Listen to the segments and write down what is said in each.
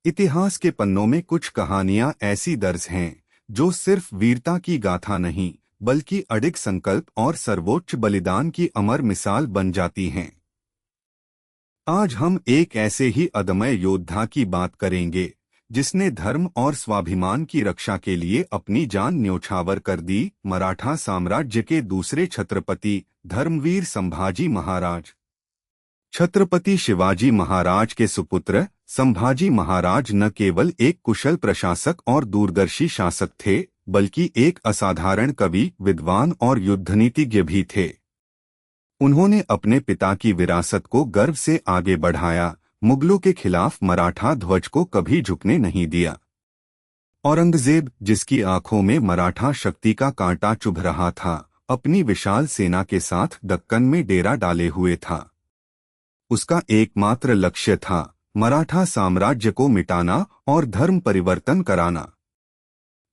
इतिहास के पन्नों में कुछ कहानियां ऐसी दर्ज हैं जो सिर्फ वीरता की गाथा नहीं बल्कि अडिग संकल्प और सर्वोच्च बलिदान की अमर मिसाल बन जाती हैं। आज हम एक ऐसे ही अदम्य योद्धा की बात करेंगे जिसने धर्म और स्वाभिमान की रक्षा के लिए अपनी जान न्योछावर कर दी। मराठा साम्राज्य के दूसरे छत्रपति धर्मवीर संभाजी महाराज। छत्रपति शिवाजी महाराज के सुपुत्र संभाजी महाराज न केवल एक कुशल प्रशासक और दूरदर्शी शासक थे बल्कि एक असाधारण कवि, विद्वान और युद्धनीतिज्ञ भी थे। उन्होंने अपने पिता की विरासत को गर्व से आगे बढ़ाया, मुगलों के खिलाफ मराठा ध्वज को कभी झुकने नहीं दिया। औरंगजेब, जिसकी आंखों में मराठा शक्ति का कांटा चुभ रहा था, अपनी विशाल सेना के साथ दक्कन में डेरा डाले हुए था। उसका एकमात्र लक्ष्य था मराठा साम्राज्य को मिटाना और धर्म परिवर्तन कराना।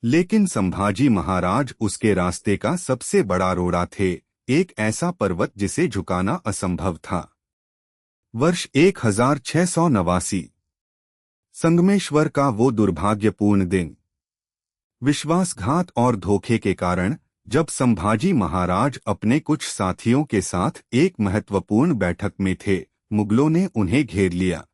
लेकिन संभाजी महाराज उसके रास्ते का सबसे बड़ा रोड़ा थे, एक ऐसा पर्वत जिसे झुकाना असंभव था। वर्ष 1689। संगमेश्वर का वो दुर्भाग्यपूर्ण दिन। विश्वासघात और धोखे के कारण जब संभाजी महाराज अपने कुछ साथियों के साथ एक महत्वपूर्ण बैठक में थे, मुगलों ने उन्हें घेर लिया।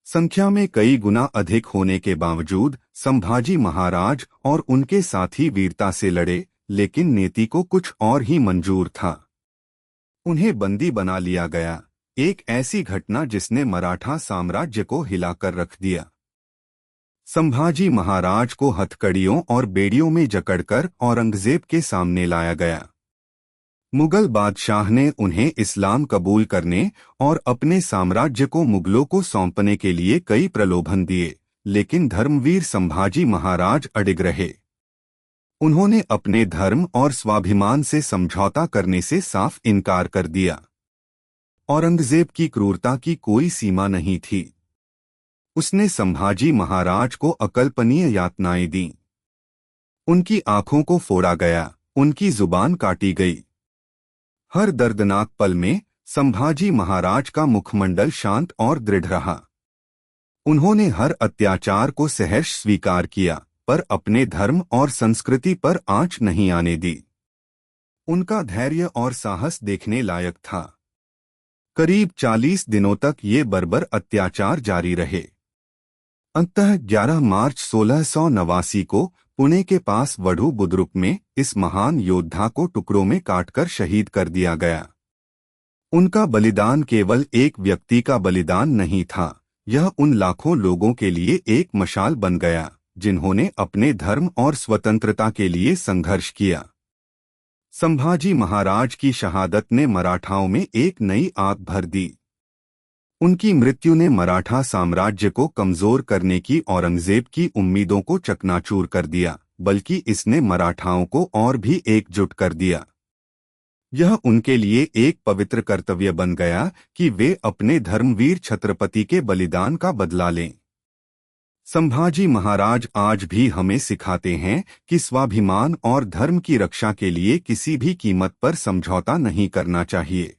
संख्या में कई गुना अधिक होने के बावजूद संभाजी महाराज और उनके साथी वीरता से लड़े, लेकिन नीति को कुछ और ही मंजूर था। उन्हें बंदी बना लिया गया, एक ऐसी घटना जिसने मराठा साम्राज्य को हिलाकर रख दिया। संभाजी महाराज को हथकड़ियों और बेड़ियों में जकड़कर औरंगजेब के सामने लाया गया। मुगल बादशाह ने उन्हें इस्लाम कबूल करने और अपने साम्राज्य को मुगलों को सौंपने के लिए कई प्रलोभन दिए, लेकिन धर्मवीर संभाजी महाराज अडिग रहे। उन्होंने अपने धर्म और स्वाभिमान से समझौता करने से साफ इनकार कर दिया। औरंगजेब की क्रूरता की कोई सीमा नहीं थी। उसने संभाजी महाराज को अकल्पनीय यातनाएं दी। उनकी आंखों को फोड़ा गया, उनकी जुबान काटी गई। हर दर्दनाक पल में संभाजी महाराज का मुखमंडल शांत और दृढ़ रहा। उन्होंने हर अत्याचार को सहर्ष स्वीकार किया, पर अपने धर्म और संस्कृति पर आंच नहीं आने दी। उनका धैर्य और साहस देखने लायक था। करीब 40 दिनों तक ये बर्बर अत्याचार जारी रहे। अंततः 11 मार्च 1689 को पुणे के पास वढ़ू बुद्रुक में इस महान योद्धा को टुकड़ों में काटकर शहीद कर दिया गया। उनका बलिदान केवल एक व्यक्ति का बलिदान नहीं था, यह उन लाखों लोगों के लिए एक मशाल बन गया जिन्होंने अपने धर्म और स्वतंत्रता के लिए संघर्ष किया। संभाजी महाराज की शहादत ने मराठाओं में एक नई आग भर दी। उनकी मृत्यु ने मराठा साम्राज्य को कमजोर करने की औरंगजेब की उम्मीदों को चकनाचूर कर दिया, बल्कि इसने मराठाओं को और भी एकजुट कर दिया। यह उनके लिए एक पवित्र कर्तव्य बन गया कि वे अपने धर्मवीर छत्रपति के बलिदान का बदला लें। संभाजी महाराज आज भी हमें सिखाते हैं कि स्वाभिमान और धर्म की रक्षा के लिए किसी भी कीमत पर समझौता नहीं करना चाहिए।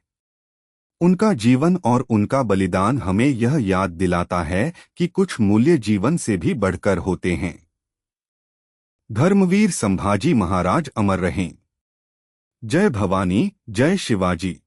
उनका जीवन और उनका बलिदान हमें यह याद दिलाता है कि कुछ मूल्य जीवन से भी बढ़कर होते हैं। धर्मवीर संभाजी महाराज अमर रहें। जय भवानी, जय शिवाजी।